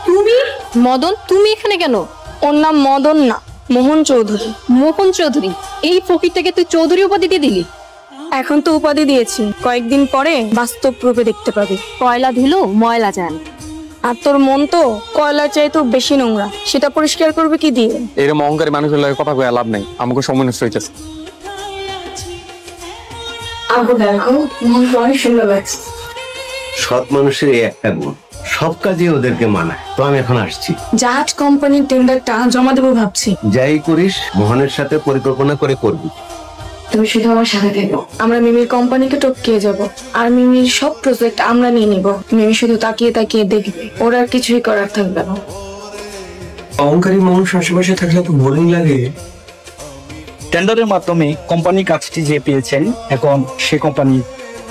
তুমি? মদন, তুমি এখানে কেন? ওর নাম মদন না, মোহন চৌধুরী। মোহন চৌধুরী? এই ফকিরটাকে তুই চৌধুরী উপাধি দিয়ে দিলি? এখন তো উপাধি দিয়েছি, কয়েকদিন পরে বাস্তব রূপে দেখতে পাবি। কয়লা ধুলো ময়লা যান। আর তোর মন তো কয়লা চাইতেও বেশি নোংরা, সেটা পরিষ্কার করবে কি দিয়ে? এরকম অহংকারী মানুষের লাগে কথা কয়ে লাভ নেই, আমাকে সময় নষ্ট হইতেছে। আবু দেখো, মোহন অনেক সুন্দর লাগছে। সৎ মানুষের এই একটা গুণ, সব কাজে ওদেরকে মানায়। তো আমি এখন আসছি। জাহাজ কোম্পানির টেন্ডারটা জমা দেবো ভাবছি। যাই করিস মোহনের সাথে পরিকল্পনা করে করবি। তুমি শুধু আমার সাথে থেকো। আমরা মিমির কোম্পানিকে টপকিয়ে যাব, আর মিমির সব প্রজেক্ট আমরা নিয়ে নিব। মিমি শুধু তাকিয়ে তাকিয়ে দেখবে, ওর আর কিছুই করার থাকবে না। অহংকারী মানুষ আশেপাশে থাকলে তো বোরিং লাগে। টেন্ডারের মাধ্যমে কোম্পানি কাজটি যে পেয়েছেন, এখন সে কোম্পানির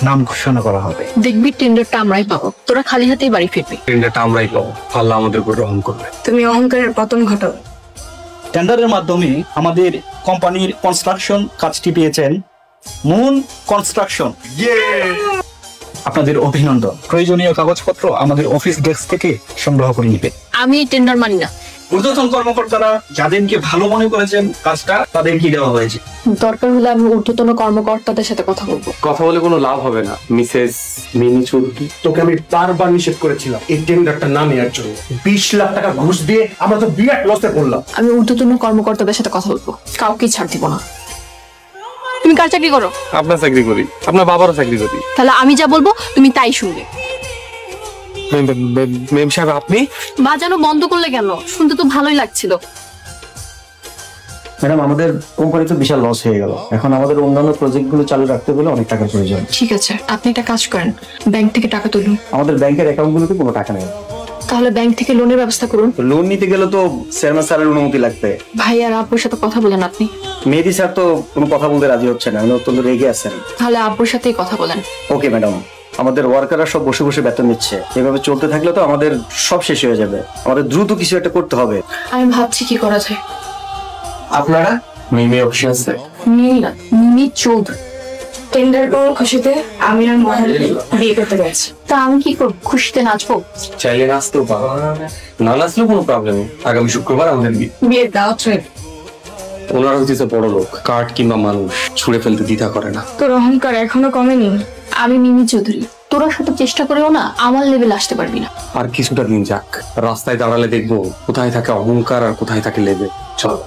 নাম ঘোষণা করা হবে। দেখবি টেন্ডারটা আমরাই পাবো, তোরা খালি হাতেই বাড়ি ফিরবি। টেন্ডারটা আমরাই পাবো, আল্লাহ আমাদের উপর রহম করবে। তুমি অহংকারের পতন ঘটাও। টেন্ডারের মাধ্যমে আমাদের কোম্পানির কনস্ট্রাকশন কাজটি পেয়েছেন মুন কনস্ট্রাকশন। আপনাদের অভিনন্দন। প্রয়োজনীয় কাগজপত্র আমাদের অফিস ডেস্ক থেকে সংগ্রহ করে নিবে। আমি এই টেন্ডার মানি না। ঊর্ধ্বতন কর্মকর্তারা যাদেরকে ভালো মনে করেছেন কাজটা, তাদেরকে দেওয়া হয়েছে। দরকার হলে আমি ঊর্ধ্বতন কর্মকর্তাদের সাথে কথা বলবো। কথা বলে কোনো লাভ হবে না মিসেস মিনি চৌধুরী। তোকে আমি বারবার নিষেধ করেছিলাম এই টেন্ডারটা না নেওয়ার জন্য। 20 লাখ টাকা ঘুষ দিয়ে আমরা তো বিরাট লসে পড়লাম। আমি ঊর্ধ্বতন কর্মকর্তাদের সাথে কথা বলবো, কাউকেই ছাড় দিব না। তুমি কার চাকরি করো? আপনার চাকরি করি, আপনার বাবারও চাকরি করি। তাহলে আমি যা বলবো তুমি তাই শুনবে। মেম সাহেব আপনি বাজানো বন্ধ করলে কেন? শুনতে তো ভালোই লাগছিল। ম্যাডাম, আমাদের কোম্পানি তো বিশাল লস হয়ে গেল। এখন আমাদের অন্যান্য প্রজেক্ট গুলো চালু রাখতে হলে অনেক টাকার প্রয়োজন। ঠিক আছে, আপনি একটা কাজ করেন, ব্যাংক থেকে টাকা তুলুন। আমাদের ব্যাংকের অ্যাকাউন্ট গুলোতে কোনো টাকা নেই। তাহলে ব্যাংক থেকে লোনের ব্যবস্থা করুন। লোন নিতে গেলে তো চেয়ারম্যান স্যারের অনুমতি লাগবে। ভাই আর আব্বুর সাথে কথা বলেন আপনি। মেহেদী স্যার তো কোনো কথা বলতে রাজি হচ্ছে না, উনি অত্যন্ত রেগে আছেন। তাহলে আব্বুর সাথেই কথা বলেন। ওকে ম্যাডাম, আমাদের ওয়ার্কাররা সব বসে বসে বেতন নিচ্ছে। এভাবে চলতে থাকলে তো আমাদের সব শেষ হয়ে যাবে। আমাদের দ্রুত কিছু একটা করতে হবে। আমি ভাবছি কি করা যায়। আপনারা মিমি অফিসে আছে? মিমি না, মিমি চৌধুরী। টেন্ডার পাওয়ার খুশিতে আমি আর মোহন বিয়ে করতে গেছি। তা আমি কি করবো? খুশিতে নাচবো? চাইলে নাচতেও পারো, না নাচলেও কোনো প্রবলেম নেই। আগামী শুক্রবার আমাদের বিয়ের দাওয়াত রইল। ওনারা হচ্ছে বড় লোক, কাঠ কিংবা মানুষ ছুঁড়ে ফেলতে দ্বিধা করে না। তোর অহংকার এখনো কমেনি। আমি মিমি চৌধুরী, তোরা শুধু চেষ্টা করেও না আমার লেভেল আসতে পারবি না। আর কিছুটা দিন যাক, রাস্তায় দাঁড়ালে দেখবো কোথায় থাকে অহংকার আর কোথায় থাকে লেভেল। চল।